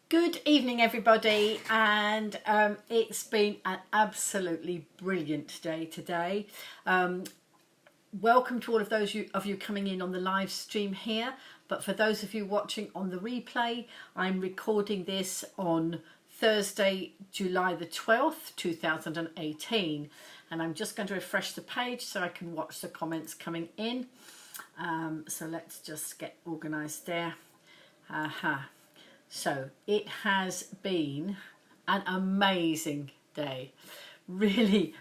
Good evening, everybody, and it's been an absolutely brilliant day today. Welcome to all of those of you coming in on the live stream here, but for those of you watching on the replay, I'm recording this on Thursday, July the 12th, 2018, and I'm just going to refresh the page so I can watch the comments coming in. So let's just get organised there. So it has been an amazing day. Really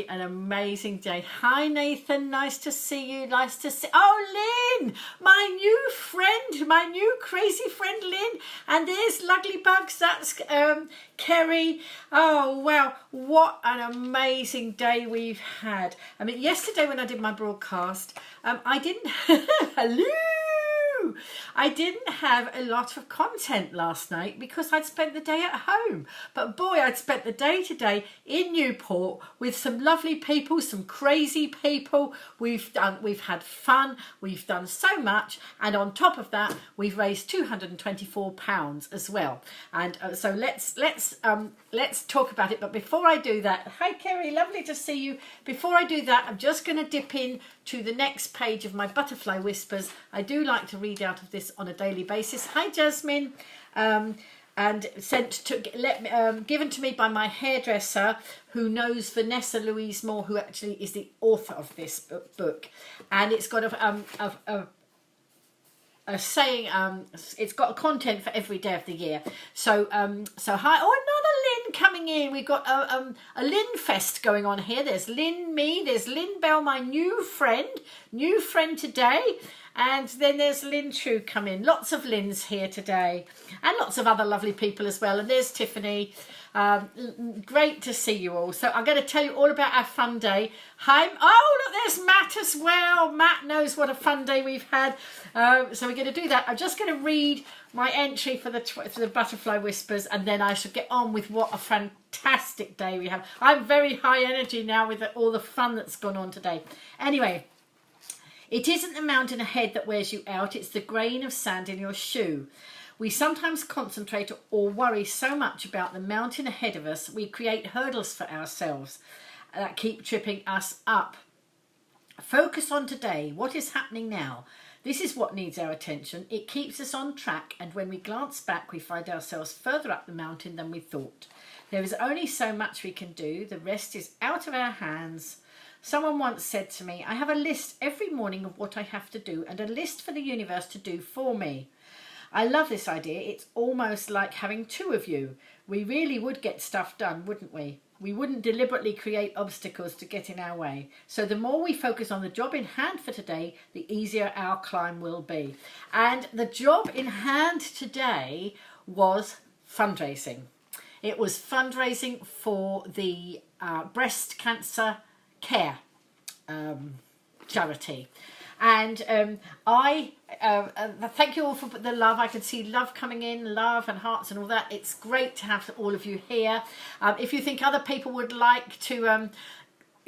an amazing day. Hi Nathan, nice to see you. Nice to see. Oh Lynn, my new friend, my new crazy friend Lynn. And there's Luggly Bugs, that's Kerry. Oh wow, what an amazing day we've had. I mean, yesterday when I did my broadcast, I didn't hello. I didn't have a lot of content last night because I'd spent the day at home. But boy, I'd spent the day today in Newport with some lovely people, some crazy people. We've had fun. We've done so much, and on top of that, we've raised £224 as well. And so let's talk about it. But before I do that, hi Kerry, lovely to see you. Before I do that, I'm just going to dip in to the next page of my Butterfly Whispers. I do like to read out of this on a daily basis. Hi Jasmine, and given to me by my hairdresser who knows Vanessa Louise Moore, who actually is the author of this book, and it's got a saying, it's got content for every day of the year. So hi, another Lynn coming in. We've got a Lynn fest going on here. There's Lynn me, there's Lynn Bell, my new friend today, and then there's Lynn True come in. Lots of Lynns here today, and lots of other lovely people as well. And there's Tiffany. Great to see you all. So I'm going to tell you all about our fun day. Hi, oh look, there's Matt as well. Matt knows what a fun day we've had. So we're going to do that. I'm just going to read my entry for the Butterfly Whispers, and then I shall get on with what a fantastic day we have. I'm very high energy now with all the fun that's gone on today. Anyway, it isn't the mountain ahead that wears you out, it's the grain of sand in your shoe. We sometimes concentrate or worry so much about the mountain ahead of us, we create hurdles for ourselves that keep tripping us up. Focus on today, what is happening now. This is what needs our attention. It keeps us on track, and when we glance back, we find ourselves further up the mountain than we thought. There is only so much we can do. The rest is out of our hands. Someone once said to me, I have a list every morning of what I have to do and a list for the universe to do for me. I love this idea. It's almost like having two of you. We really would get stuff done, wouldn't we? We wouldn't deliberately create obstacles to get in our way. So the more we focus on the job in hand for today, the easier our climb will be. And the job in hand today was fundraising. It was fundraising for the breast cancer care charity. And I thank you all for the love. I can see love coming in, love and hearts and all that. It's great to have all of you here. If you think other people would like to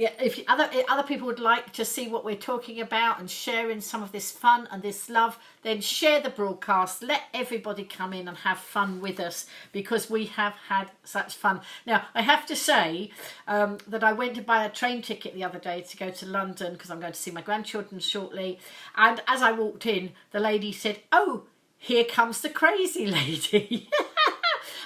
if other people would like to see what we're talking about and share in some of this fun and this love, then share the broadcast. Let everybody come in and have fun with us, because we have had such fun. Now, I have to say that I went to buy a train ticket the other day to go to London because I'm going to see my grandchildren shortly. And as I walked in, the lady said, "Oh, here comes the crazy lady."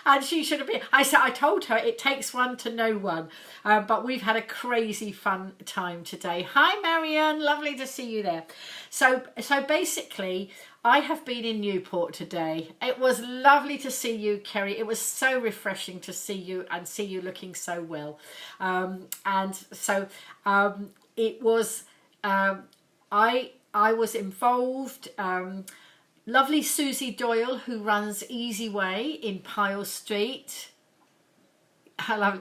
And she should have been. I told her it takes one to know one. But we've had a crazy fun time today. Hi, Marianne. Lovely to see you there. So basically, I have been in Newport today. It was lovely to see you, Kerry. It was so refreshing to see you and see you looking so well. It was. I was involved. Lovely Susie Doyle, who runs Easy Way in Pyle Street. Hello,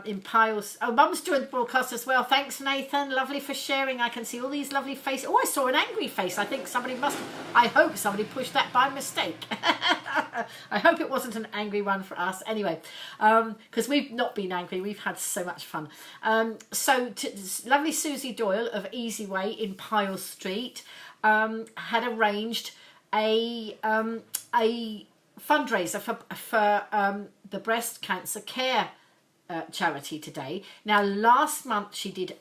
in Piles. Oh, Mum's doing the broadcast as well. Thanks, Nathan. Lovely for sharing. I can see all these lovely faces. Oh, I saw an angry face. I think somebody I hope somebody pushed that by mistake. I hope it wasn't an angry one for us. Anyway, because we've not been angry. We've had so much fun. Lovely Susie Doyle of Easy Way in Pyle Street had arranged a fundraiser for the breast cancer care charity today. Now, last month she did a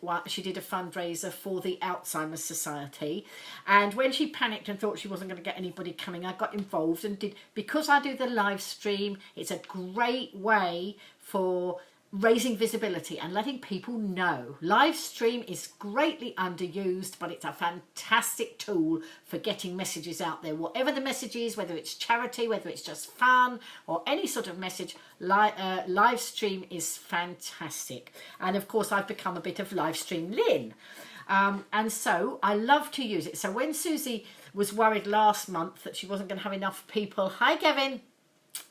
fundraiser for the Alzheimer's Society, and when she panicked and thought she wasn't going to get anybody coming, I got involved and did, because I do the live stream. It's a great way for raising visibility and letting people know. Live stream is greatly underused, but it's a fantastic tool for getting messages out there. Whatever the message is, whether it's charity, whether it's just fun, or any sort of message, live stream is fantastic. And of course, I've become a bit of live stream Lynn. And so I love to use it. So when Susie was worried last month that she wasn't going to have enough people, hi Gavin,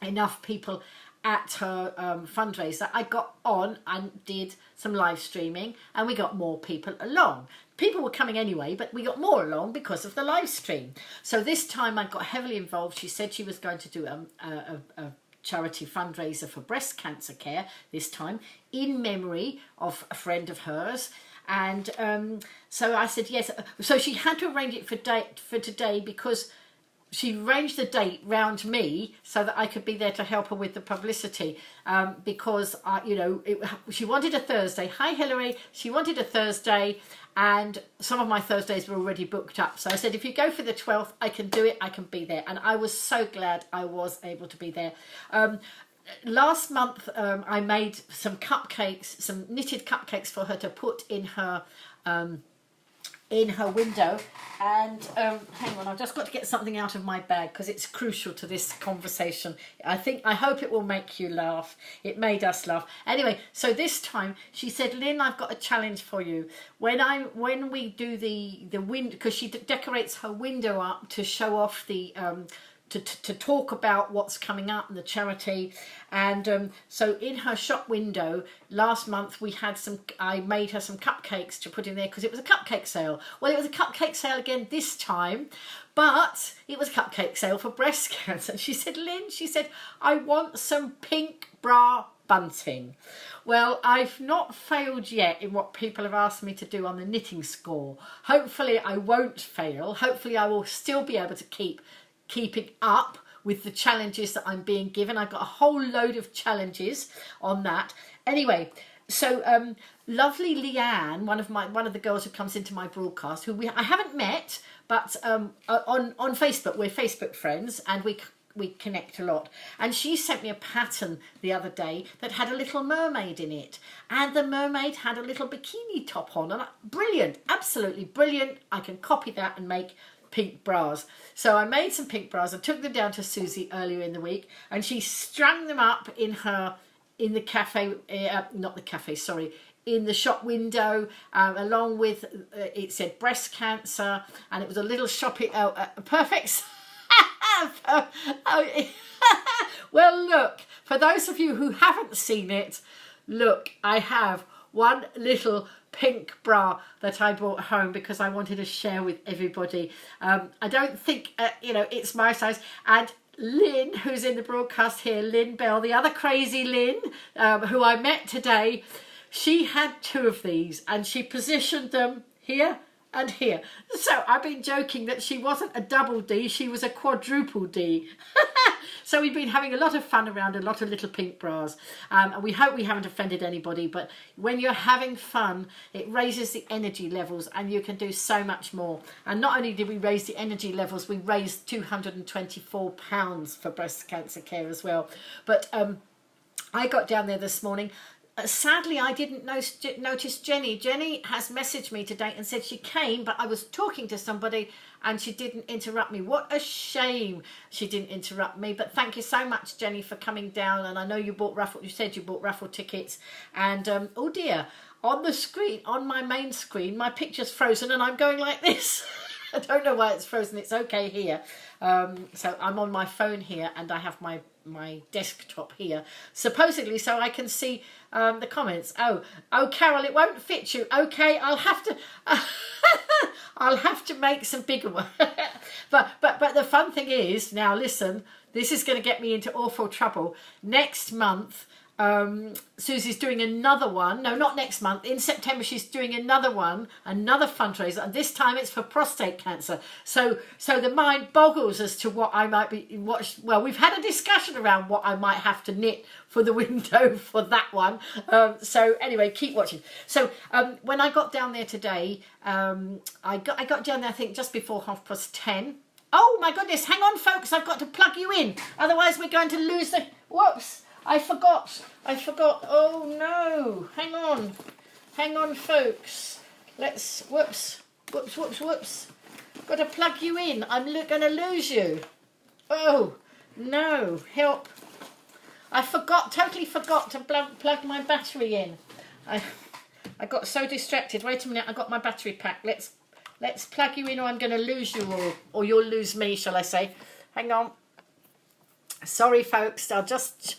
enough people at her fundraiser, I got on and did some live streaming, and we got more people along. People were coming anyway, but we got more along because of the live stream. So this time I got heavily involved. She said she was going to do a charity fundraiser for breast cancer care this time, in memory of a friend of hers. And so I said yes. So she had to arrange it for today, because she arranged the date round me so that I could be there to help her with the publicity, because she wanted a Thursday. Hi Hilary. She wanted a Thursday, and some of my Thursdays were already booked up. So I said, if you go for the 12th, I can do it. I can be there. And I was so glad I was able to be there. Last month, I made some cupcakes, some knitted cupcakes for her to put in her window. And hang on, I've just got to get something out of my bag because it's crucial to this conversation. I hope it will make you laugh. It made us laugh. Anyway, so this time she said, Lynn, I've got a challenge for you. When we do the window, because she decorates her window up to show off the to talk about what's coming up and the charity. And so in her shop window last month, I made her some cupcakes to put in there because it was a cupcake sale. Well, it was a cupcake sale again this time, but it was a cupcake sale for breast cancer. And she said, Lynn, I want some pink bra bunting. Well, I've not failed yet in what people have asked me to do on the knitting score. Hopefully I won't fail. Hopefully I will still be able to keeping up with the challenges that I'm being given. I've got a whole load of challenges on that. Anyway, so lovely Leanne, one of the girls who comes into my broadcast, who I haven't met, but on Facebook, we're Facebook friends, and we connect a lot. And she sent me a pattern the other day that had a little mermaid in it, and the mermaid had a little bikini top on, and brilliant, absolutely brilliant. I can copy that and make pink bras. So I made some pink bras. I took them down to Susie earlier in the week, and she strung them up in the cafe, in the shop window, along with it said breast cancer, and it was a little shopping perfect. Well, look, for those of you who haven't seen it, look, I have one little pink bra that I brought home because I wanted to share with everybody. I don't think, it's my size. And Lynn, who's in the broadcast here, Lynn Bell, the other crazy Lynn, who I met today, she had two of these and she positioned them here and here. So I've been joking that she wasn't a double D, she was a quadruple D. So we've been having a lot of fun around a lot of little pink bras. And we hope we haven't offended anybody, but when you're having fun, it raises the energy levels and you can do so much more. And not only did we raise the energy levels, we raised £224 for breast cancer care as well. But I got down there this morning. Sadly, I didn't notice Jenny. Jenny has messaged me today and said she came, but I was talking to somebody and she didn't interrupt me. What a shame she didn't interrupt me. But thank you so much, Jenny, for coming down. And I know you said you bought raffle tickets. And oh dear, on the screen, on my main screen, my picture's frozen and I'm going like this. I don't know why it's frozen. It's okay here. So I'm on my phone here and I have my desktop here, supposedly so I can see the comments. Oh, Carol, it won't fit you. Okay, I'll have to I'll have to make some bigger ones. but the fun thing is, now listen, this is going to get me into awful trouble. Next month Susie's doing another one. No, not next month. In September, she's doing another one, another fundraiser, and this time it's for prostate cancer. So the mind boggles as to what I might be. Well, we've had a discussion around what I might have to knit for the window for that one. So anyway, keep watching. So when I got down there today, I got down there, I think, just before 10:30. Oh my goodness! Hang on, folks. I've got to plug you in. Otherwise, we're going to lose the. Whoops. I forgot. Oh no. Hang on, folks. Whoops. Got to plug you in. I'm going to lose you. Oh, no. Help. I totally forgot to plug my battery in. I got so distracted. Wait a minute. I got my battery pack. Let's plug you in, or I'm going to lose you all. Or you'll lose me, shall I say. Hang on. Sorry, folks. I'll just...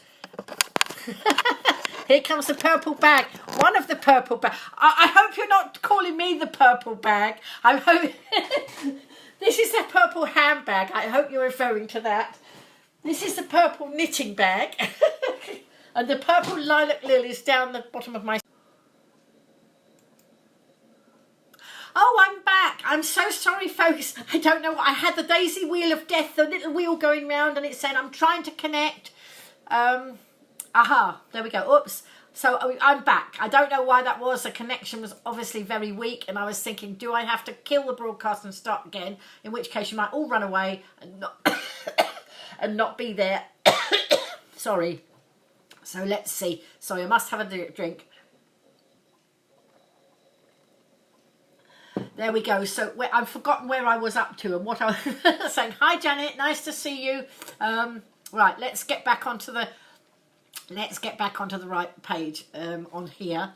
Here comes the purple bag. One of the purple bag. I hope you're not calling me the purple bag. I hope this is the purple handbag. I hope you're referring to that. This is the purple knitting bag. And the purple lilac lilies down the bottom of my... Oh, I'm back. I'm so sorry, folks. I don't know. I had the daisy wheel of death, the little wheel going round, and it said, I'm trying to connect. There we go. Oops. So I'm back. I don't know why that was. The connection was obviously very weak, and I was thinking, do I have to kill the broadcast and start again? In which case you might all run away and not and not be there. Sorry. So let's see. Sorry, I must have a drink. There we go. So I've forgotten where I was up to and what I was saying. Hi, Janet. Nice to see you. Right, let's get back onto the right page on here,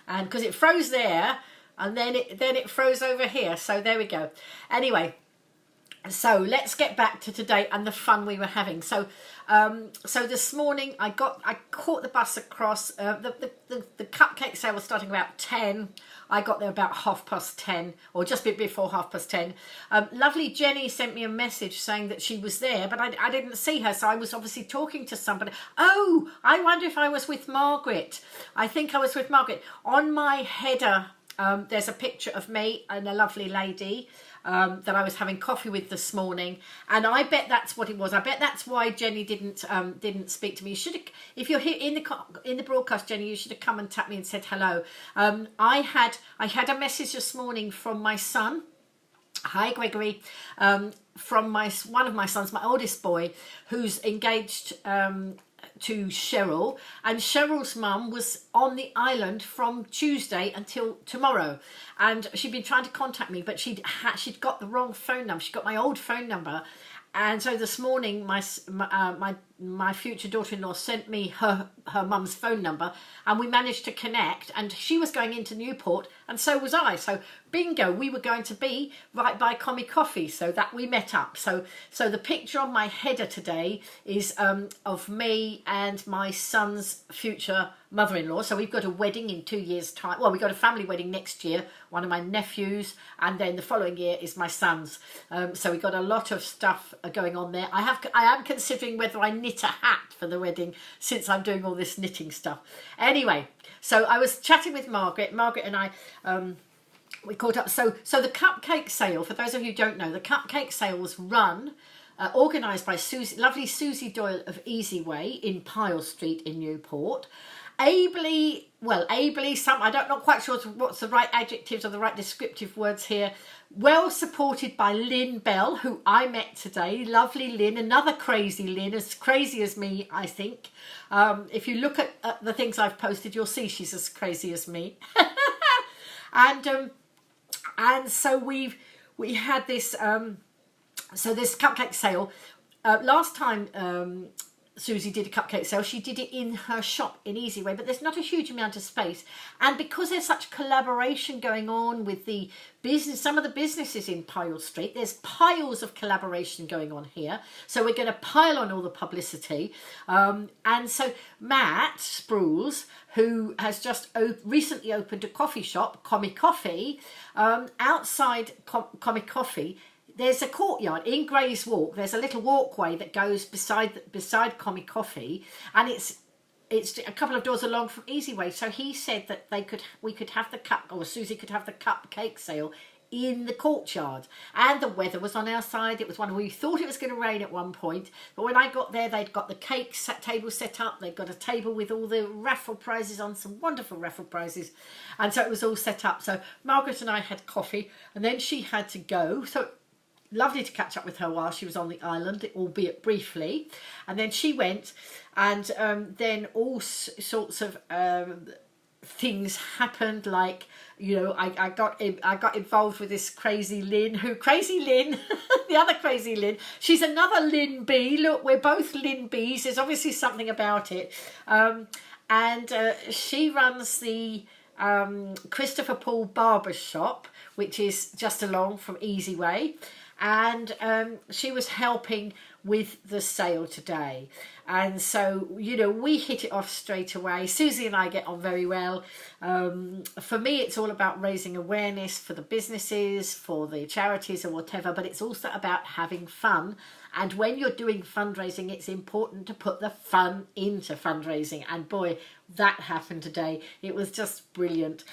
and because it froze there, and then it froze over here. So there we go. Anyway, so let's get back to today and the fun we were having. So this morning I caught the bus across. The cupcake sale was starting about 10. I got there about 10:30, or just a bit before 10:30. Lovely Jenny sent me a message saying that she was there, but I didn't see her, so I was obviously talking to somebody. Oh, I wonder if I was with Margaret. I think I was with Margaret. On my header, there's a picture of me and a lovely lady that I was having coffee with this morning, and I bet that's what it was. I bet that's why Jenny didn't speak to me. You should have, if you're here in the broadcast, Jenny, you should have come and tapped me and said hello. I had a message this morning from my son. Hi, Gregory. From one of my sons, my oldest boy, who's engaged to Cheryl, and Cheryl's mum was on the island from Tuesday until tomorrow, and she'd been trying to contact me, but she'd got the wrong phone number. She got my old phone number, and so this morning my future daughter-in-law sent me her mum's phone number, and we managed to connect, and she was going into Newport and so was I. So bingo, we were going to be right by Commie Coffee, so that we met up. So the picture on my header today is of me and my son's future mother-in-law. So we've got a wedding in 2 years' time. Well, we've got a family wedding next year, one of my nephews, and then the following year is my son's. So we've got a lot of stuff going on there. I am considering whether I knit a hat for the wedding, since I'm doing all this knitting stuff. Anyway, so I was chatting with Margaret and I, we caught up. So the cupcake sale, for those of you who don't know, the cupcake sale was run, organised by lovely Susie Doyle of Easy Way in Pyle Street in Newport. Ably, I'm not quite sure what's the right adjectives or the right descriptive words here. Well supported by Lynn Bell, who I met today. Lovely Lynn, another crazy Lynn, as crazy as me, I think. If you look at the things I've posted, you'll see she's as crazy as me. And so we had this this cupcake sale. Last time Susie did a cupcake sale, she did it in her shop in Easy Way, but there's not a huge amount of space, and because there's such collaboration going on with the business, some of the businesses in Pyle Street, there's piles of collaboration going on here, so we're going to pile on all the publicity. And so Matt Sprules, who has just recently opened a coffee shop, Commie Coffee, outside Commie Coffee, there's a courtyard in Gray's Walk. There's a little walkway that goes beside Commie Coffee, and it's it's a couple of doors along from Easy Way. So he said that we could have the Susie could have the cupcake sale in the courtyard, and the weather was on our side. It was one we thought it was going to rain at one point, but when I got there, they'd got the cake table set up. They'd got a table with all the raffle prizes on, some wonderful raffle prizes, and so it was all set up. So Margaret and I had coffee, and then she had to go. So lovely to catch up with her while she was on the island, albeit briefly. And then she went, and then all sorts of things happened, like, you know, I got involved with this crazy Lynn, the other crazy Lynn. She's another Lynn B. Look, we're both Lynn B's. There's obviously something about it. And she runs the Christopher Paul Barber Shop, which is just along from Easy Way. And she was helping with the sale today, and so, you know, we hit it off straight away. Susie and I get on very well. For me, it's all about raising awareness for the businesses, for the charities or whatever, but it's also about having fun. And when you're doing fundraising, it's important to put the fun into fundraising. And boy, that happened today. It was just brilliant.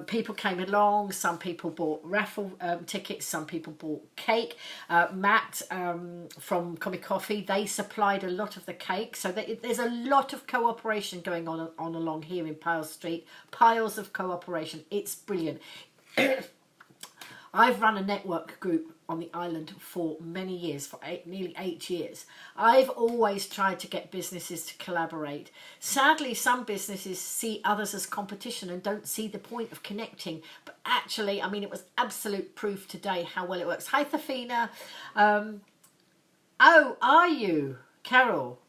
People came along. Some people bought raffle tickets. Some people bought cake. Matt from Comic Coffee, they supplied a lot of the cake. So there's a lot of cooperation going on along here in Piles Street. Piles of cooperation. It's brilliant. I've run a network group on the island for many years, for nearly 8 years. I've always tried to get businesses to collaborate. Sadly, some businesses see others as competition and don't see the point of connecting. But actually, I mean, it was absolute proof today how well it works. Hi, Thafina. Oh, are you? Carol.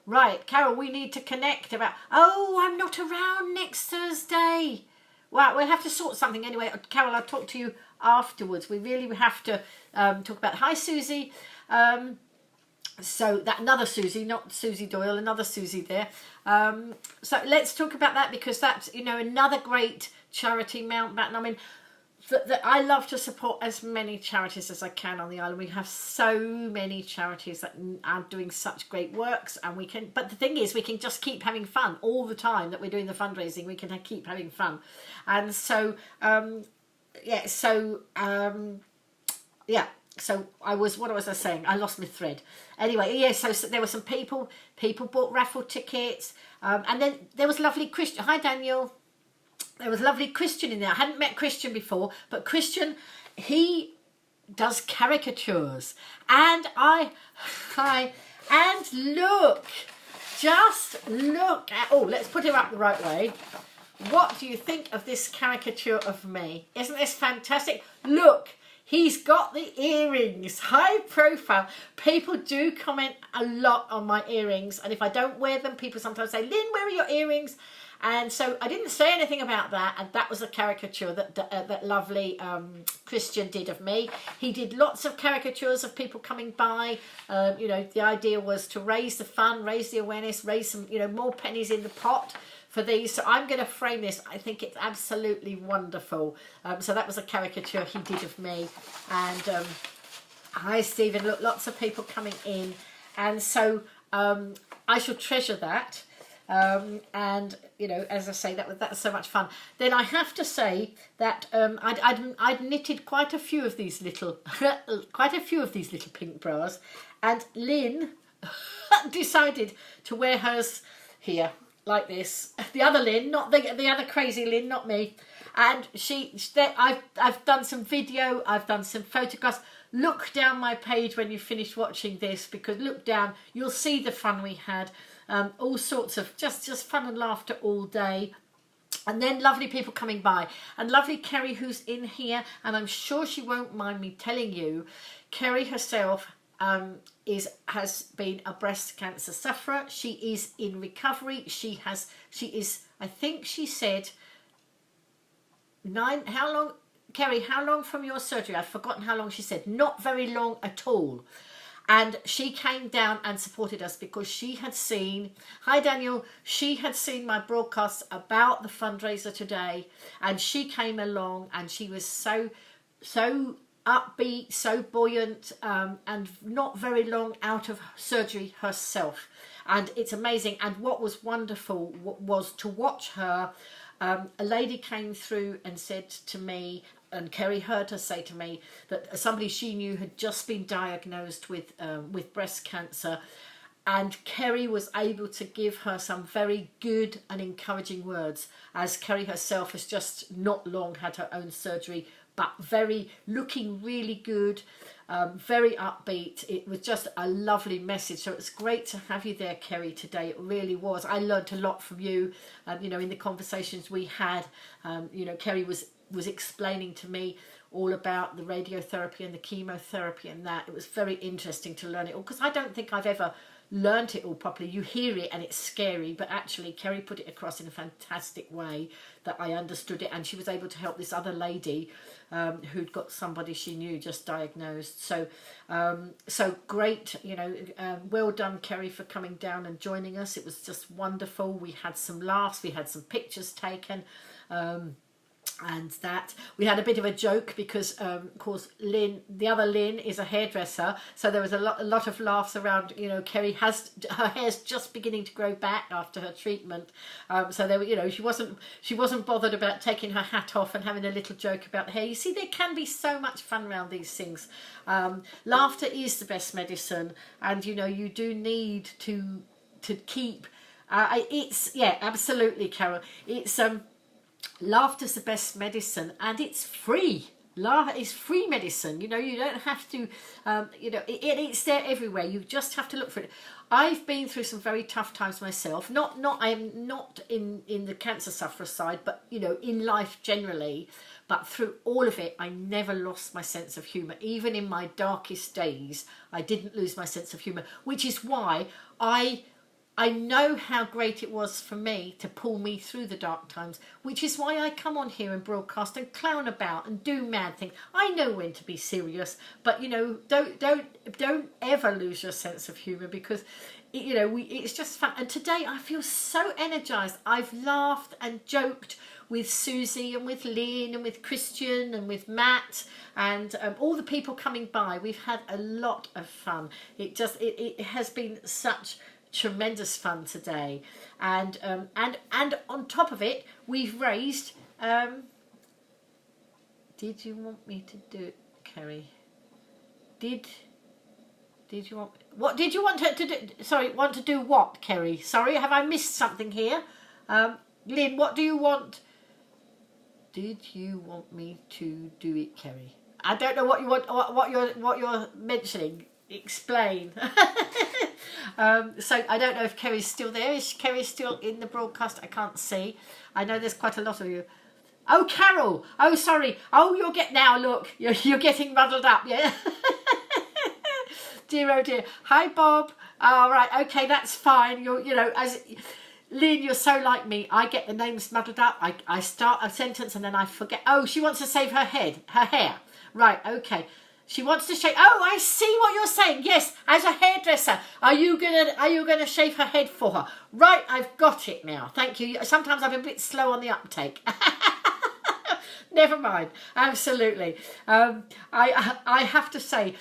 Right, Carol, we need to connect about... Oh, I'm not around next Thursday. Well, we'll have to sort something anyway. Carol, I'll talk to you afterwards. We really have to talk about... Hi, Susie. So that another Susie, not Susie Doyle, another Susie there. So let's talk about that, because that's, you know, another great charity, Mountbatten. I mean, that I love to support as many charities as I can on the island. We have so many charities that are doing such great works, and we can, but the thing is, we can just keep having fun all the time that we're doing the fundraising. We can keep having fun. And so yeah, so I was, what was I saying? I lost my thread. Anyway, yeah, so there were some people bought raffle tickets, and then there was lovely Christian. Hi, Daniel. There was lovely Christian in there. I hadn't met Christian before, but Christian, he does caricatures. And look, just look at, oh, let's put him up the right way. What do you think of this caricature of me? Isn't this fantastic? Look, he's got the earrings, high profile. People do comment a lot on my earrings, and if I don't wear them, people sometimes say, Lynn, where are your earrings? And so I didn't say anything about that, and that was a caricature that lovely Christian did of me. He did lots of caricatures of people coming by. You know, the idea was to raise the fun, raise the awareness, raise some, you know, more pennies in the pot for these. So I'm going to frame this. I think it's absolutely wonderful. So that was a caricature he did of me. And hi, Stephen. Look, lots of people coming in. And so I shall treasure that. And you know, as I say, that was so much fun. Then I have to say that I'd knitted quite a few of these little pink bras, and Lynn decided to wear hers here like this. The other Lynn, not the other crazy Lynn, not me. And I've done some video, I've done some photographs. Look down my page when you finish watching this, because look down, you'll see the fun we had. All sorts of just fun and laughter all day. And then lovely people coming by. And lovely Kerry, who's in here, and I'm sure she won't mind me telling you, Kerry herself has been a breast cancer sufferer. She is in recovery. She is, I think she said, how long, Kerry, how long from your surgery? I've forgotten how long she said. Not very long at all. And she came down and supported us because she had seen, hi Daniel, she had seen my broadcasts about the fundraiser today, and she came along and she was so upbeat, so buoyant, and not very long out of surgery herself. and it's amazing. And what was wonderful was to watch her. A lady came through and said to me, and Kerry heard her say to me, that somebody she knew had just been diagnosed with breast cancer, and Kerry was able to give her some very good and encouraging words, as Kerry herself has just not long had her own surgery, but looking really good, very upbeat. It was just a lovely message. So it's great to have you there, Kerry, today. It really was. I learned a lot from you, you know, in the conversations we had. You know, Kerry was explaining to me all about the radiotherapy and the chemotherapy and that. It was very interesting to learn it all, because I don't think I've ever learnt it all properly. You hear it and it's scary, but actually Kerry put it across in a fantastic way that I understood it, and she was able to help this other lady who'd got somebody she knew just diagnosed. So so great, you know. Well done, Kerry, for coming down and joining us. It was just wonderful. We had some laughs, we had some pictures taken, and that we had a bit of a joke because of course Lynn, the other Lynn, is a hairdresser, so there was a lot of laughs around, you know. Kerry has her hair's just beginning to grow back after her treatment, so there were, you know, she wasn't bothered about taking her hat off and having a little joke about the hair. You see, there can be so much fun around these things. Laughter is the best medicine, and you know, you do need to keep it's, yeah, absolutely, Carol, it's laughter's the best medicine, and it's free. Laughter is free medicine. You know, you don't have to, you know, it's there everywhere. You just have to look for it. I've been through some very tough times myself. I'm not in the cancer sufferer side, but you know, in life generally. But through all of it, I never lost my sense of humour. Even in my darkest days, I didn't lose my sense of humour, which is why I know how great it was for me to pull me through the dark times, which is why I come on here and broadcast and clown about and do mad things. I know when to be serious, but you know, don't ever lose your sense of humour, because you know, it's just fun. And today I feel so energised. I've laughed and joked with Susie and with Lynn and with Christian and with Matt and all the people coming by. We've had a lot of fun. It has been such tremendous fun today, and on top of it, we've raised did you want me to do it, Kerry? Did you want, what did you want her to do? Sorry, want to do what, Kerry? Sorry, have I missed something here? Lynn, what do you want? Did you want me to do it, Kerry? I don't know what you want, what you're mentioning. Explain. So I don't know if Kerry's still there. Is Kerry still in the broadcast? I can't see. I know there's quite a lot of you. Oh, Carol. Oh, sorry. Oh, now look, you're getting muddled up. Yeah. Dear, oh dear. Hi, Bob. All right. Okay, that's fine. You know, as Lynn, you're so like me. I get the names muddled up. I start a sentence and then I forget. Oh, she wants to save her hair. Right. Okay. She wants to shave. Oh, I see what you're saying. Yes, as a hairdresser, are you gonna shave her head for her? Right, I've got it now. Thank you. Sometimes I'm a bit slow on the uptake. Never mind. Absolutely. I have to say,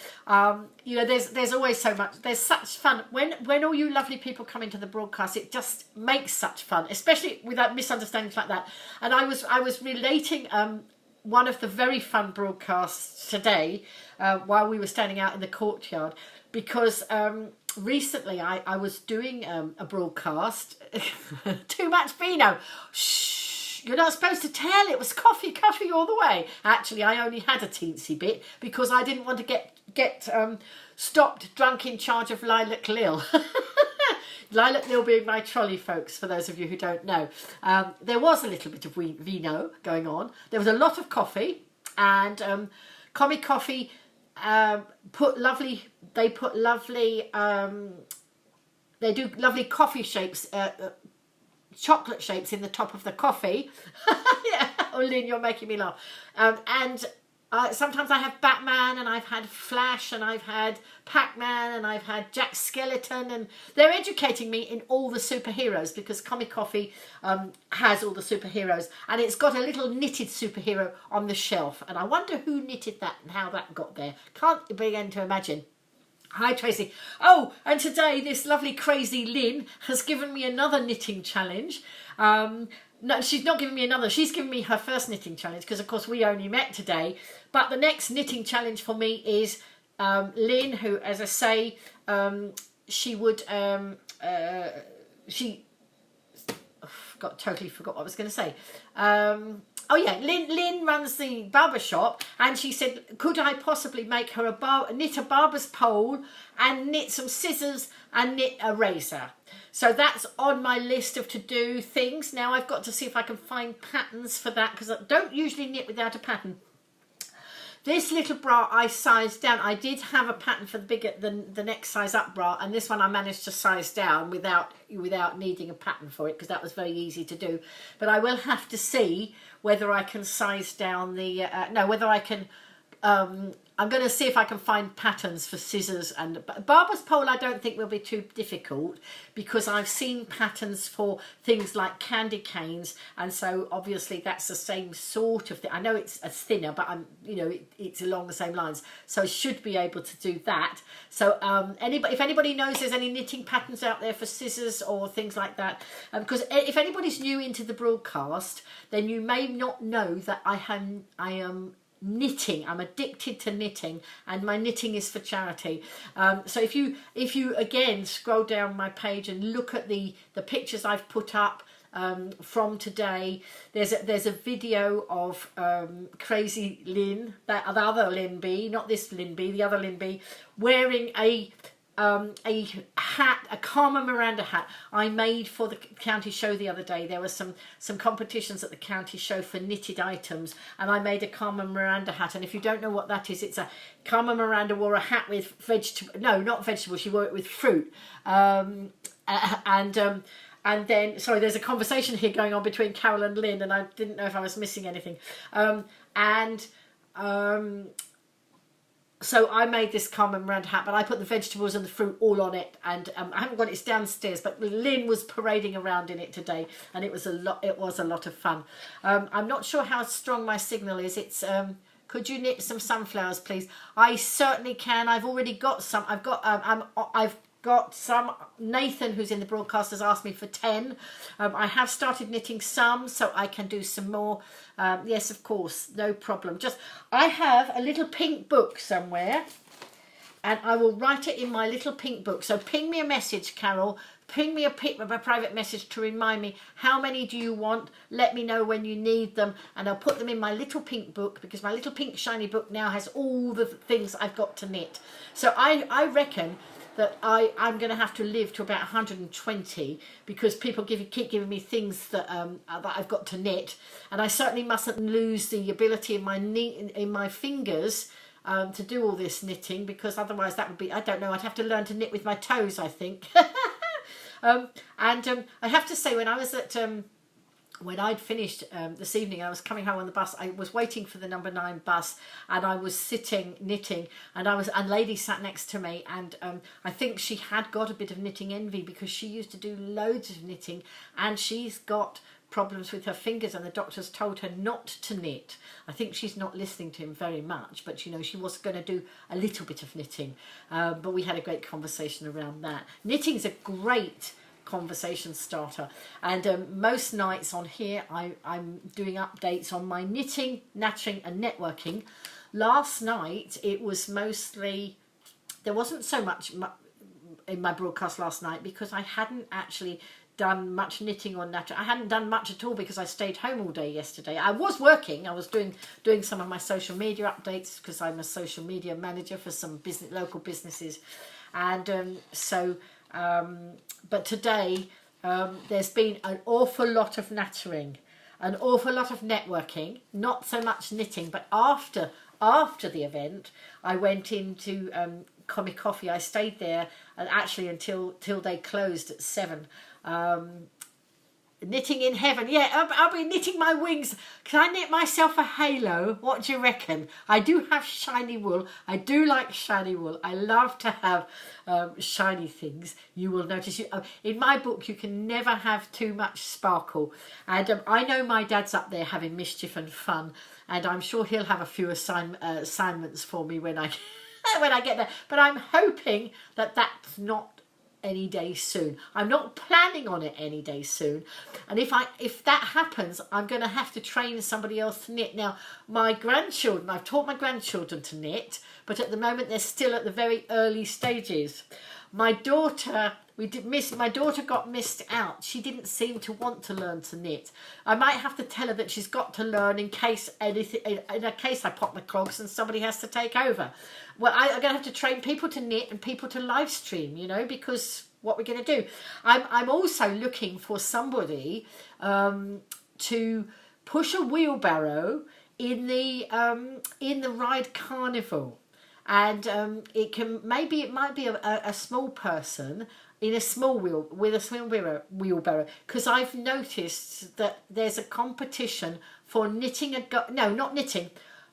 you know, there's always so much. There's such fun when all you lovely people come into the broadcast. It just makes such fun, especially without misunderstandings like that. And I was relating one of the very fun broadcasts today while we were standing out in the courtyard, because recently I was doing a broadcast. Too much vino. Shh, you're not supposed to tell. It was coffee all the way. Actually, I only had a teensy bit because I didn't want to get stopped drunk in charge of Lilac Lil. Lilac Lil being my trolley, folks, for those of you who don't know. There was a little bit of vino going on. There was a lot of coffee, and Comic Coffee put lovely coffee shapes, chocolate shapes in the top of the coffee. Yeah. Oh, Lynn, you're making me laugh. And sometimes I have Batman, and I've had Flash, and I've had Pac-Man, and I've had Jack Skeleton, and they're educating me in all the superheroes, because Comic Coffee has all the superheroes, and it's got a little knitted superhero on the shelf, and I wonder who knitted that and how that got there. Can't begin to imagine. Hi Tracy. Oh, and today this lovely crazy Lynn has given me another knitting challenge. No, she's not giving me another. She's given me her first knitting challenge because, of course, we only met today. But the next knitting challenge for me is Lynn, who, as I say, she would... totally forgot what I was going to say. Oh yeah, Lynn runs the barber shop, and she said, could I possibly make her knit a barber's pole and knit some scissors and knit a razor? So that's on my list of to-do things. Now I've got to see if I can find patterns for that, because I don't usually knit without a pattern. This little bra I sized down. I did have a pattern for the next size up bra, and this one I managed to size down without needing a pattern for it, because that was very easy to do. But I will have to see whether I can size down the whether I can. I'm going to see if I can find patterns for scissors and barber's pole. I don't think will be too difficult, because I've seen patterns for things like candy canes, and so obviously that's the same sort of thing. I know it's thinner, but it's along the same lines, so I should be able to do that. So if anybody knows there's any knitting patterns out there for scissors or things like that, because if anybody's new into the broadcast, then you may not know that I am knitting. I'm addicted to knitting, and my knitting is for charity. So if you again scroll down my page and look at the pictures I've put up from today, there's a video of Crazy Lynn, the other Lynn B, not this Lynn B, the other Lynn B, wearing a hat, a Carmen Miranda hat I made for the county show the other day. There were some competitions at the county show for knitted items, and I made a Carmen Miranda hat. And if you don't know what that is, it's a Carmen Miranda wore a hat with vegetable, no, not vegetable, she wore it with fruit. And then, sorry, there's a conversation here going on between Carol and Lynn, and I didn't know if I was missing anything. So I made this Carmen Miranda hat, but I put the vegetables and the fruit all on it, and I haven't got it, it's downstairs, but Lynn was parading around in it today, and it was a lot of fun. I'm not sure how strong my signal is. It's could you knit some sunflowers, please? I certainly can. I've already got some. I've got some. Nathan, who's in the broadcast, has asked me for 10. I have started knitting some, so I can do some more. Yes, of course, no problem. I have a little pink book somewhere, and I will write it in my little pink book. So ping me a message, Carol. Ping me a private message to remind me how many do you want. Let me know when you need them, and I'll put them in my little pink book, because my little pink shiny book now has all the things I've got to knit. So I reckon that I'm going to have to live to about 120, because people keep giving me things that I've got to knit, and I certainly mustn't lose the ability in my fingers to do all this knitting, because otherwise that would be, I don't know, I'd have to learn to knit with my toes, I think. I have to say, when I was at when I'd finished this evening, I was coming home on the bus. I was waiting for the number 9 bus, and I was sitting knitting, and a lady sat next to me, and I think she had got a bit of knitting envy, because she used to do loads of knitting, and she's got problems with her fingers, and the doctors told her not to knit. I think she's not listening to him very much, but she was going to do a little bit of knitting, but we had a great conversation around that. Knitting's a great conversation starter, and most nights on here I'm doing updates on my knitting, nattering and networking. Last night it was mostly, there wasn't so much in my broadcast last night, because I hadn't actually done much knitting or nattering. I hadn't done much at all because I stayed home all day yesterday. I was working, I was doing some of my social media updates, because I'm a social media manager for some local businesses, and but today there's been an awful lot of nattering, an awful lot of networking, not so much knitting. But after the event, I went into Comic Coffee. I stayed there, and actually until they closed at 7. Knitting in heaven. Yeah, I'll be knitting my wings. Can I knit myself a halo? What do you reckon? I do have shiny wool. I do like shiny wool. I love to have shiny things. You will notice. In my book, you can never have too much sparkle. And I know my dad's up there having mischief and fun, and I'm sure he'll have a few assignments for me when I when I get there. But I'm hoping that that's not any day soon. I'm not planning on it any day soon. And if that happens, I'm going to have to train somebody else to knit. Now, my grandchildren, I've taught my grandchildren to knit, but at the moment they're still at the very early stages. My daughter, my daughter got missed out. She didn't seem to want to learn to knit. I might have to tell her that she's got to learn in case anything, in a case I pop my clogs and somebody has to take over. Well, I'm going to have to train people to knit and people to live stream, you know, because what we're going to do. I'm also looking for somebody to push a wheelbarrow in the Ride Carnival. And it might be a small person in a small wheelbarrow, because I've noticed that there's a competition for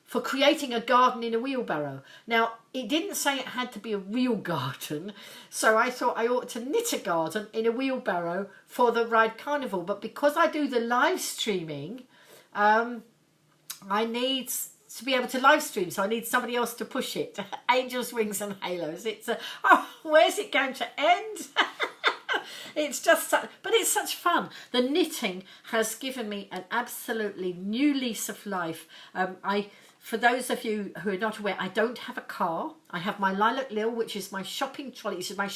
for creating a garden in a wheelbarrow. Now, it didn't say it had to be a real garden, so I thought I ought to knit a garden in a wheelbarrow for the Ride Carnival. But because I do the live streaming, I need to be able to live stream, so I need somebody else to push it. Angels, Wings and Halos. Where's it going to end? It's just but it's such fun. The knitting has given me an absolutely new lease of life. For those of you who are not aware, I don't have a car. I have my Lilac Lil, which is my shopping trolley. This is my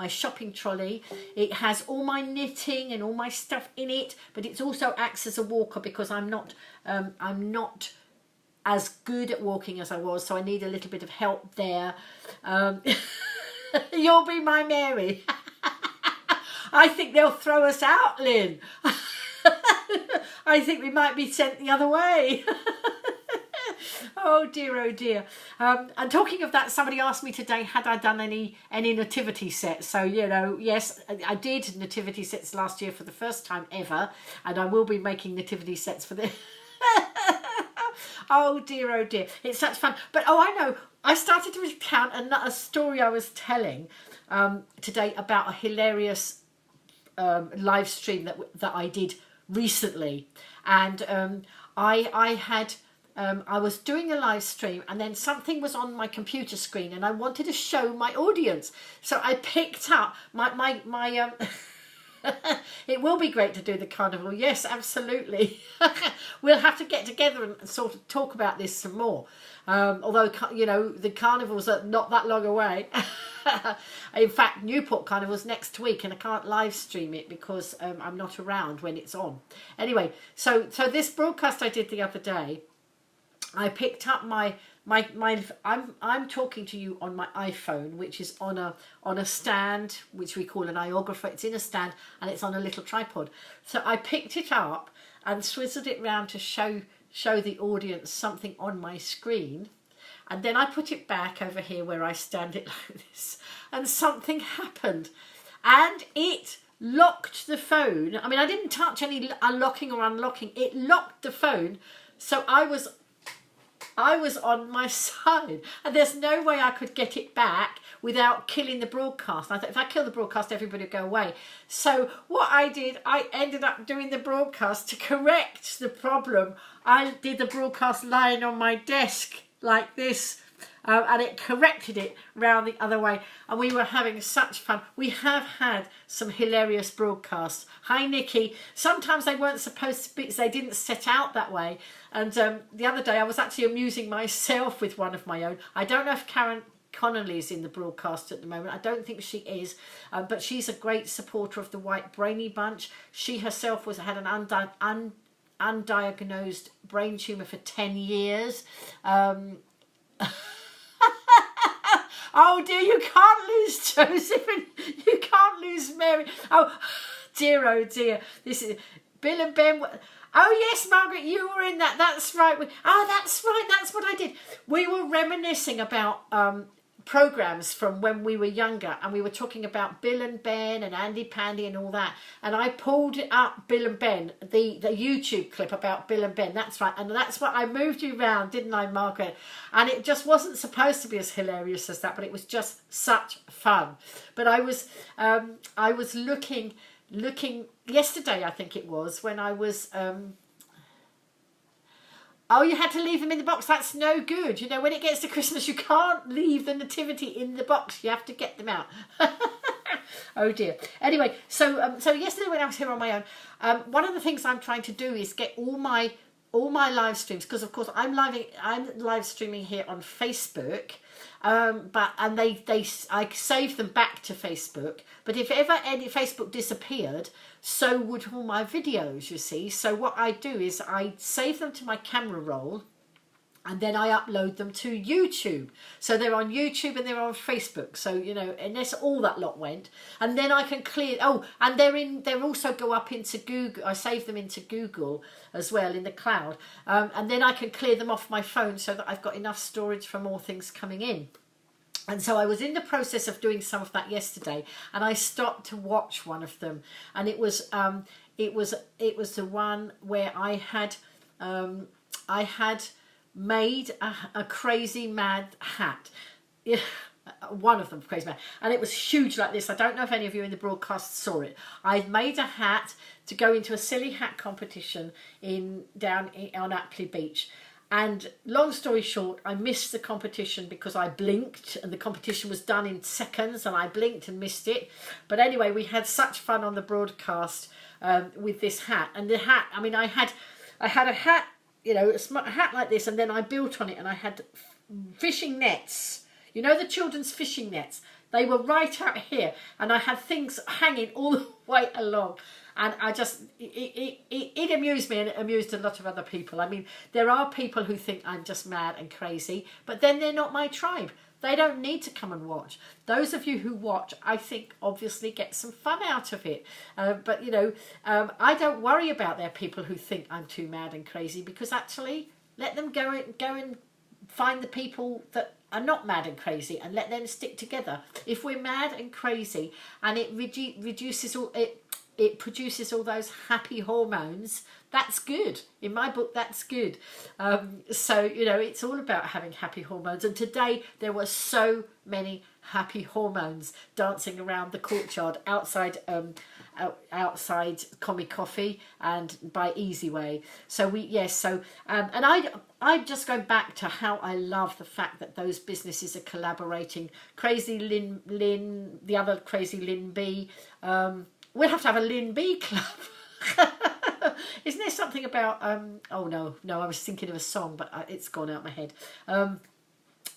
shopping trolley. It has all my knitting and all my stuff in it, but it also acts as a walker because I'm not as good at walking as I was, so I need a little bit of help there. You'll be my Mary. I think they'll throw us out, Lynn. I think we might be sent the other way. Oh dear, oh dear. And talking of that, somebody asked me today, had I done any nativity sets? So, you know, yes, I did nativity sets last year for the first time ever, and I will be making nativity sets for the... Oh dear, it's such fun. But I know, I started to recount a story I was telling today about a hilarious live stream that I did recently. And I was doing a live stream, and then something was on my computer screen and I wanted to show my audience. So I picked up my it will be great to do the carnival. Yes, absolutely. We'll have to get together and sort of talk about this some more. Although, you know, the carnivals are not that long away. In fact, Newport Carnival's next week, and I can't live stream it because I'm not around when it's on. Anyway, so this broadcast I did the other day, I picked up I'm talking to you on my iPhone, which is on a stand, which we call an iographer. It's in a stand and it's on a little tripod. So I picked it up and swizzled it round to show the audience something on my screen. And then I put it back over here where I stand it like this, and something happened. And it locked the phone. I mean, I didn't touch any unlocking or unlocking. It locked the phone. So I was on my side, and there's no way I could get it back without killing the broadcast. I thought if I kill the broadcast, everybody would go away. So what I did, I ended up doing the broadcast to correct the problem. I did the broadcast lying on my desk like this, and it corrected it round the other way, and we were having such fun. We have had some hilarious broadcasts. Hi Nikki. Sometimes they weren't supposed to be, they didn't set out that way, and the other day I was actually amusing myself with one of my own. I don't know if Karen Connolly is in the broadcast at the moment. I don't think she is, but she's a great supporter of the White Brainy Bunch. She herself had an undiagnosed brain tumour for 10 years. Oh dear, you can't lose Joseph and you can't lose Mary. Oh dear, this is Bill and Ben. Oh yes, Margaret, you were in that. That's right. That's right. That's what I did. We were reminiscing about programs from when we were younger, and we were talking about Bill and Ben and Andy Pandy and all that, and I pulled it up, Bill and Ben, the YouTube clip about Bill and Ben. That's right, and that's what I moved you round, didn't I, Margaret? And it just wasn't supposed to be as hilarious as that, but it was just such fun. But I was looking yesterday, I think it was, when I was Oh, you had to leave them in the box. That's no good. You know, when it gets to Christmas, you can't leave the nativity in the box. You have to get them out. Oh dear. Anyway, so yesterday when I was here on my own, one of the things I'm trying to do is get all my live streams, because of course I'm live streaming here on Facebook. I saved them back to Facebook, but if ever any Facebook disappeared, so would all my videos, you see. So what I do is I save them to my camera roll, and then I upload them to YouTube. So they're on YouTube and they're on Facebook. So, you know, unless all that lot went, and then I can clear, and they also go up into Google. I save them into Google as well in the cloud. And then I can clear them off my phone so that I've got enough storage for more things coming in. And so I was in the process of doing some of that yesterday, and I stopped to watch one of them, and it was the one where I had made a crazy mad hat. One of them, crazy mad, and it was huge like this. I don't know if any of you in the broadcast saw it. I made a hat to go into a silly hat competition down on Apley Beach. And long story short, I missed the competition because I blinked, and the competition was done in seconds, and I blinked and missed it. But anyway, we had such fun on the broadcast with this hat. And the hat, I mean, I had a hat, you know, a hat like this, and then I built on it, and I had fishing nets. You know, the children's fishing nets. They were right out here, and I had things hanging all the way along. And I just, it amused me, and it amused a lot of other people. I mean, there are people who think I'm just mad and crazy, but then they're not my tribe. They don't need to come and watch. Those of you who watch, I think, obviously get some fun out of it. But, you know, I don't worry about their people who think I'm too mad and crazy, because actually, let them go and find the people that are not mad and crazy, and let them stick together. If we're mad and crazy, and it produces all those happy hormones, that's good. In my book, that's good. So, you know, it's all about having happy hormones. And today there were so many happy hormones dancing around the courtyard outside Comic Coffee and by Easy Way. So and I'm just going back to how I love the fact that those businesses are collaborating. Crazy Lynn, the other Crazy Lynn B. We'll have to have a Lynn B club. Isn't there something about, oh no, I was thinking of a song, but it's gone out my head.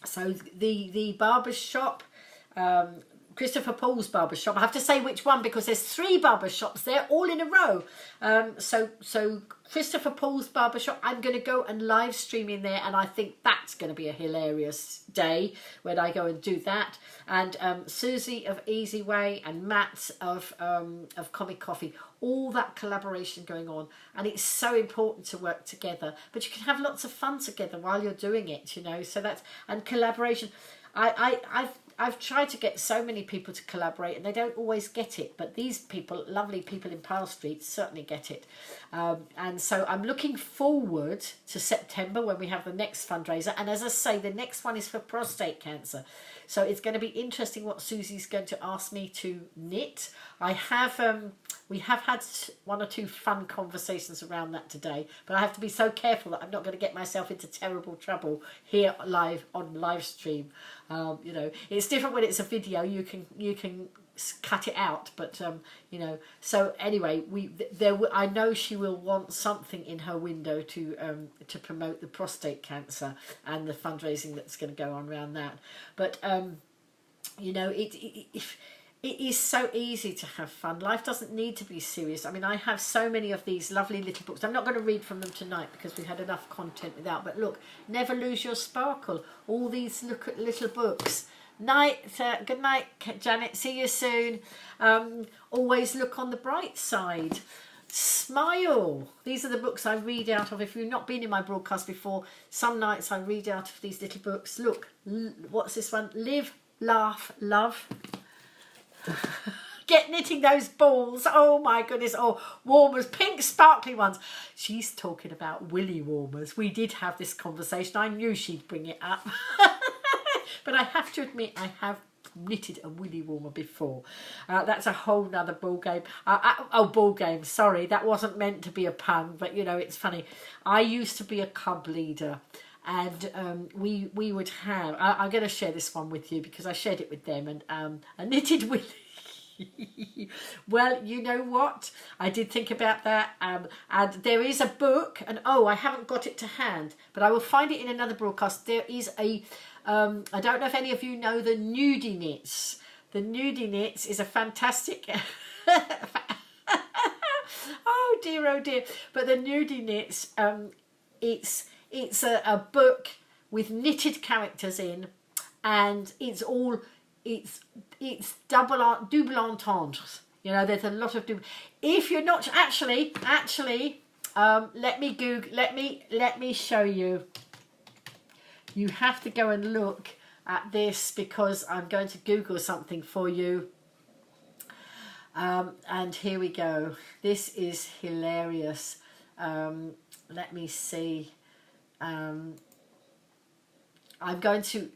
So the barber's shop, Christopher Paul's barbershop. I have to say which one, because there's 3 barbershops there, all in a row. So Christopher Paul's barbershop, I'm going to go and live stream in there, and I think that's going to be a hilarious day when I go and do that. And Susie of Easy Way and Matt of Comic Coffee, all that collaboration going on, and it's so important to work together. But you can have lots of fun together while you're doing it, you know. So that's, and collaboration. I've tried to get so many people to collaborate, and they don't always get it, but these people, lovely people in Pyle Street, certainly get it. And so I'm looking forward to September when we have the next fundraiser. And as I say, the next one is for prostate cancer. So it's going to be interesting what Susie's going to ask me to knit. We have had 1 or 2 fun conversations around that today, but I have to be so careful that I'm not going to get myself into terrible trouble here live on live stream. You know, it's different when it's a video. You can cut it out, but you know. So anyway, I know she will want something in her window to promote the prostate cancer and the fundraising that's going to go on around that. But you know, it is so easy to have fun. Life doesn't need to be serious. I mean, I have so many of these lovely little books. I'm not going to read from them tonight because we had enough content without. But look, Never Lose Your Sparkle. All these little books. Good night, Janet. See you soon. Always Look on the Bright Side. Smile. These are the books I read out of. If you've not been in my broadcast before, some nights I read out of these little books. Look, what's this one? Live, Laugh, Love. Get knitting those balls. Oh my goodness. Oh, warmers, pink sparkly ones. She's talking about willy warmers. We did have this conversation. I knew she'd bring it up. But I have to admit, I have knitted a woolly warmer before. That's a whole nother ball game. Ball game, sorry, that wasn't meant to be a pun, but you know, it's funny. I used to be a cub leader, and we would have, I'm going to share this one with you because I shared it with them, and a knitted woolly. Well, you know what, I did think about that, and there is a book, and I haven't got it to hand, but I will find it in another broadcast. There is a I don't know if any of you know the Nudie Knits. The Nudie Knits is a fantastic oh dear, but the Nudie Knits, it's a book with knitted characters in, and it's double entendres. You know, there's a lot of if you're not actually let me show you. You have to go and look at this because I'm going to Google something for you. And here we go. This is hilarious. Let me see. I'm going to,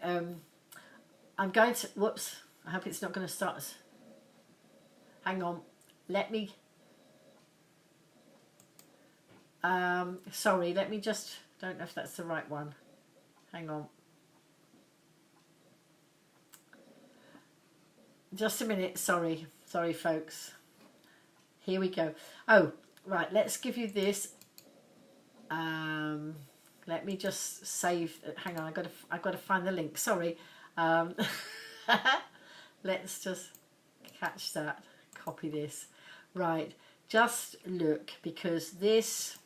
whoops, I hope it's not going to start. Hang on. Let me, sorry, let me just, don't know if that's the right one. Hang on. Just a minute, sorry folks. Here we go. Oh, right, let's give you this. Let me just save, hang on, I've got to find the link, sorry. Let's just catch that, copy this. Right, just look, because this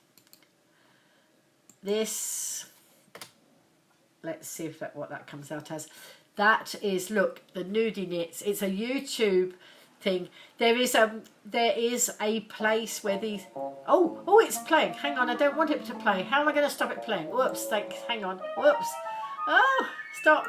let's see if what that comes out as. That is, look, the Nudie Knits. It's a YouTube thing. There is a place where these. Oh, it's playing. Hang on, I don't want it to play. How am I going to stop it playing? Whoops, hang on. Whoops. Oh, stop.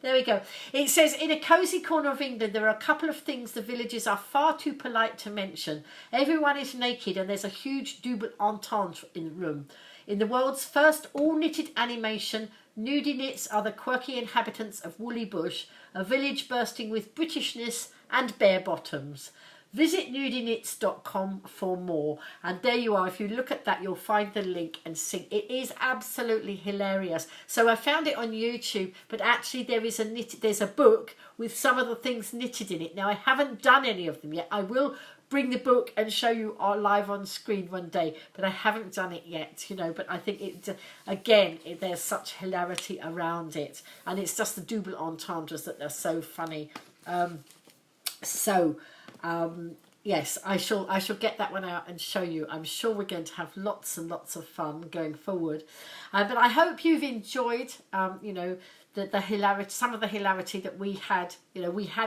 There we go. It says, in a cosy corner of England, there are a couple of things the villagers are far too polite to mention. Everyone is naked, and there's a huge double entendre in the room. In the world's first all-knitted animation, Nudie Knits are the quirky inhabitants of Woolly Bush, a village bursting with Britishness and bare bottoms. Visit nudieknits.com for more. And there you are. If you look at that, you'll find the link and see. It is absolutely hilarious. So I found it on YouTube, but actually there's a book with some of the things knitted in it. Now, I haven't done any of them yet. I will bring the book and show you live on screen one day, but I haven't done it yet, you know. But I think there's such hilarity around it, and it's just the double entendres that are so funny. Yes, I shall get that one out and show you. I'm sure we're going to have lots and lots of fun going forward. But I hope you've enjoyed, you know, the hilarity, some of the hilarity that we had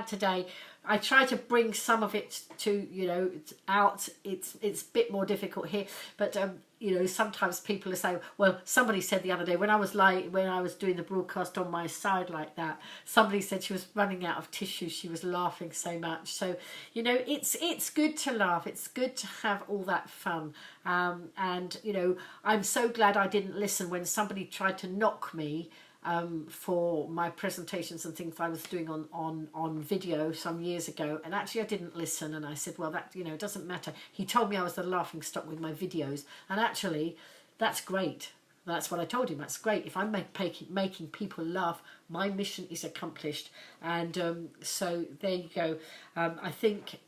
today. I try to bring some of it to, you know, out. It's a bit more difficult here, but you know, sometimes people are saying, well, somebody said the other day when I was doing the broadcast on my side like that, somebody said she was running out of tissue. She was laughing so much. So, you know, it's good to laugh. It's good to have all that fun. And you know, I'm so glad I didn't listen when somebody tried to knock me for my presentations and things I was doing on video some years ago, and actually I didn't listen, and I said, well, that, you know, it doesn't matter. He told me I was the laughing stock with my videos, and actually that's great. That's what I told him. That's great. If I'm making people laugh, my mission is accomplished. And so there you go. I think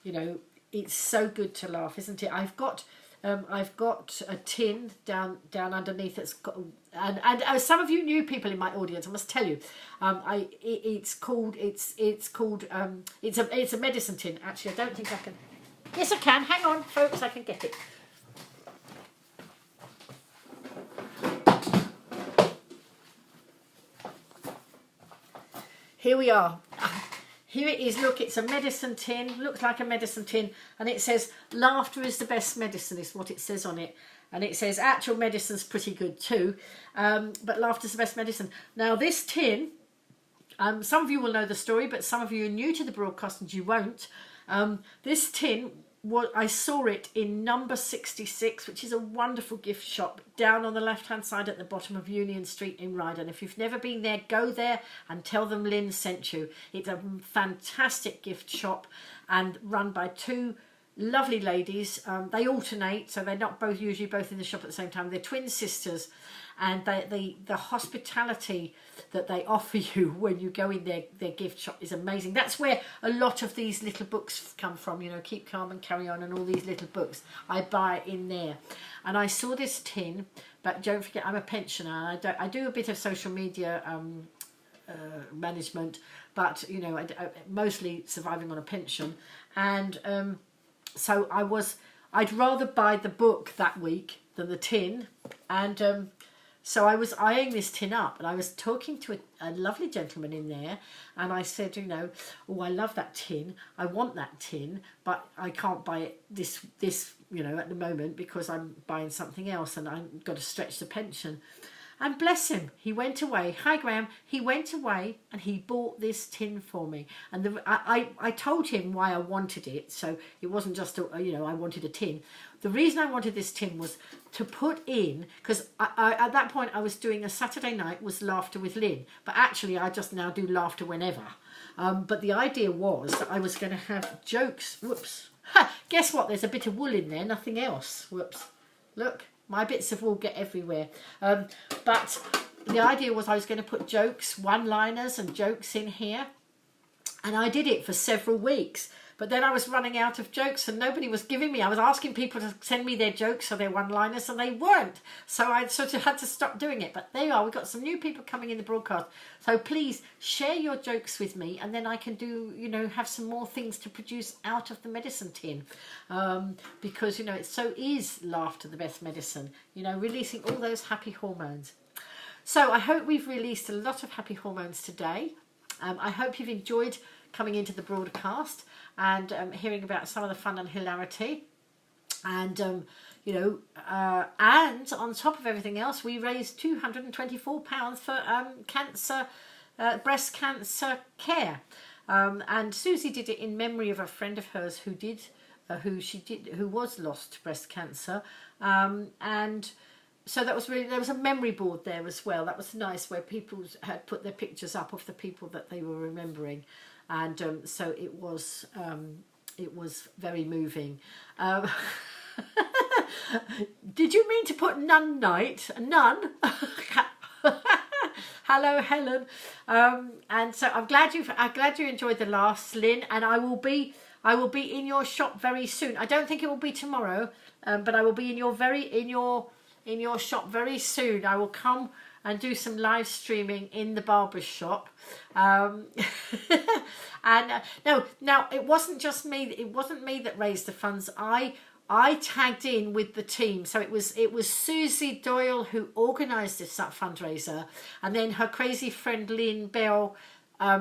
you know, it's so good to laugh, isn't it? I've got a tin down underneath that's got, and some of you new people in my audience, I must tell you, it's a medicine tin. Actually, I don't think I can. Yes, I can. Hang on, folks, I can get it. Here we are. Here it is, look, it's a medicine tin, looks like a medicine tin, and it says, laughter is the best medicine, is what it says on it. And it says, actual medicine's pretty good too, but laughter's the best medicine. Now this tin, some of you will know the story, but some of you are new to the broadcast and you won't. This tin I saw it in number 66, which is a wonderful gift shop down on the left hand side at the bottom of Union Street in Ryden. If you've never been there, go there and tell them Lynn sent you. It's a fantastic gift shop and run by two lovely ladies. They alternate, so they're not both usually both in the shop at the same time. They're twin sisters, and the hospitality that they offer you when you go in their gift shop is amazing. That's where a lot of these little books come from, you know, Keep Calm and Carry On and all these little books. I buy in there. And I saw this tin, but don't forget, I'm a pensioner. I do a bit of social media management, but, you know, mostly surviving on a pension. And so I'd rather buy the book that week than the tin. And so I was eyeing this tin up, and I was talking to a lovely gentleman in there, and I said, you know, oh, I love that tin. I want that tin, but I can't buy it this you know, at the moment because I'm buying something else and I've got to stretch the pension. And bless him, he went away. Hi, Graham. He went away and he bought this tin for me. And I told him why I wanted it. So it wasn't just, you know, I wanted a tin. The reason I wanted this tin was to put in, because at that point I was doing a Saturday night was Laughter with Lynn. But actually I just now do laughter whenever. But the idea was that I was going to have jokes. Whoops. Ha, guess what? There's a bit of wool in there, nothing else. Whoops. Look. My bits of wool get everywhere. But the idea was I was going to put jokes, one-liners and jokes in here. And I did it for several weeks. But then I was running out of jokes and nobody was giving me. I was asking people to send me their jokes or their one-liners and they weren't. So I sort of had to stop doing it. But there you are. We've got some new people coming in the broadcast. So please share your jokes with me and then I can do, you know, have some more things to produce out of the medicine tin. Because, you know, it so is laughter the best medicine. You know, releasing all those happy hormones. So I hope we've released a lot of happy hormones today. I hope you've enjoyed coming into the broadcast and hearing about some of the fun and hilarity. And, you know, and on top of everything else, we raised £224 for breast cancer care. And Susie did it in memory of a friend of hers who was lost to breast cancer. And so that was really, there was a memory board there as well. That was nice, where people had put their pictures up of the people that they were remembering. And so it was very moving. Did you mean to put nun night? Nun? Hello, Helen. And so I'm glad you enjoyed the laughs, Lynn. And I will be in your shop very soon. I don't think it will be tomorrow, but I will be in your shop very soon. I will come and do some live streaming in the barber's shop. And now it wasn't just me. It wasn't me that raised the funds. I tagged in with the team. So it was Susie Doyle who organised this fundraiser, and then her crazy friend Lynn Bell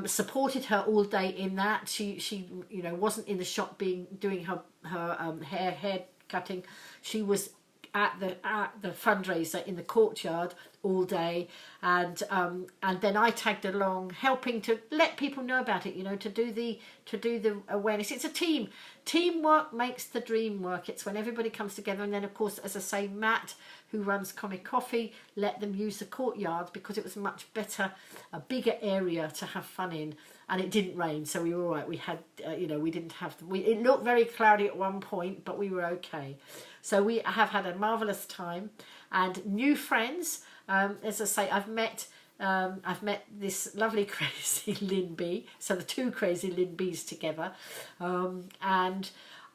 supported her all day in that. She you know, wasn't in the shop doing her hair cutting. She was at the fundraiser in the courtyard all day, and then I tagged along, helping to let people know about it, you know, to do the awareness. It's a team. Teamwork makes the dream work. It's when everybody comes together. And then, of course, as I say, Matt, who runs Comic Coffee, let them use the courtyard because it was much better, a bigger area to have fun in. And it didn't rain, so we were all right. We had, you know, we didn't have, it looked very cloudy at one point, but we were okay. So we have had a marvellous time and new friends. As I say, I've met this lovely crazy Lynn B. So the two crazy Lynn B's together. And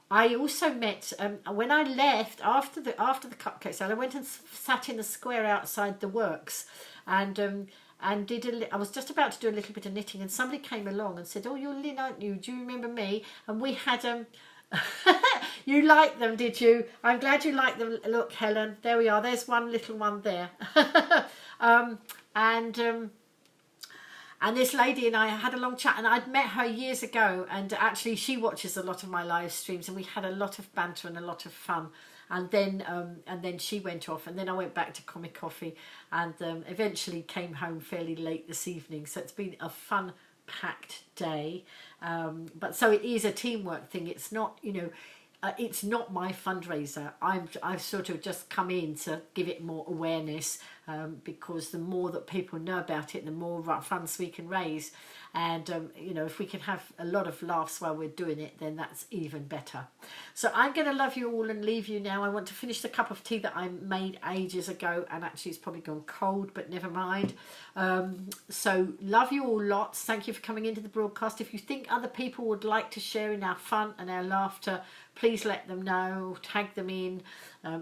I also met, when I left after the cupcake sale, I went and sat in the square outside the works and I was just about to do a little bit of knitting, and somebody came along and said, "Oh, you're Lynn, aren't you? Do you remember me?" And we had you liked them, did you? I'm glad you liked them. Look, Helen, there we are. There's one little one there. And this lady and I had a long chat, and I'd met her years ago, and actually she watches a lot of my live streams, and we had a lot of banter and a lot of fun. And then she went off, and then I went back to Comic Coffee, and eventually came home fairly late this evening. So it's been a fun packed day. But so it is a teamwork thing. It's not, you know, it's not my fundraiser. I've sort of just come in to give it more awareness, because the more that people know about it, the more funds we can raise. And you know, if we can have a lot of laughs while we're doing it, then that's even better. So I'm going to love you all and leave you now. I want to finish the cup of tea that I made ages ago, and actually it's probably gone cold, but never mind. So love you all lots. Thank you for coming into the broadcast. If you think other people would like to share in our fun and our laughter, please let them know, tag them in,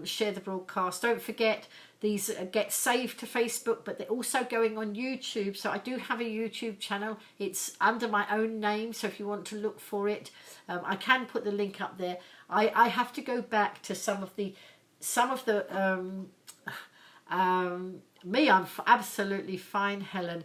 share the broadcast. Don't forget, these get saved to Facebook, but they're also going on YouTube. So I do have a YouTube channel. It's under my own name, so if you want to look for it, I can put the link up there. I have to go back to some of the me, I'm absolutely fine, Helen.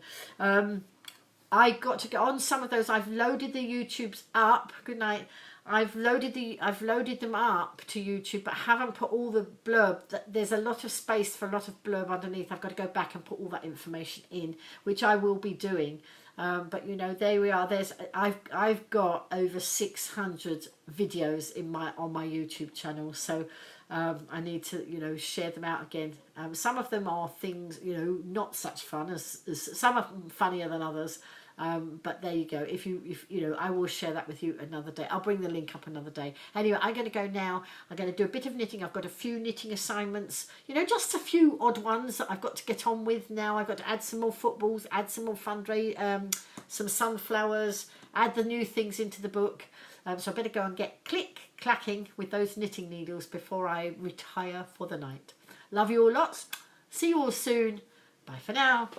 I got to go on some of those. I've loaded the YouTubes up. Good night. I've loaded them up to YouTube, but haven't put all the blurb. There's a lot of space for a lot of blurb underneath. I've got to go back and put all that information in, which I will be doing. But you know, there we are. I've got over 600 videos on my YouTube channel, so I need to, you know, share them out again. Some of them are things, you know, not such fun as some of them funnier than others. But there you go. If you know, I will share that with you another day. I'll bring the link up another day. Anyway, I'm going to go now. I'm going to do a bit of knitting. I've got a few knitting assignments, you know, just a few odd ones that I've got to get on with now. I've got to add some more footballs, add some more some sunflowers, add the new things into the book. So I better go and get clacking with those knitting needles before I retire for the night. Love you all lots. See you all soon. Bye for now.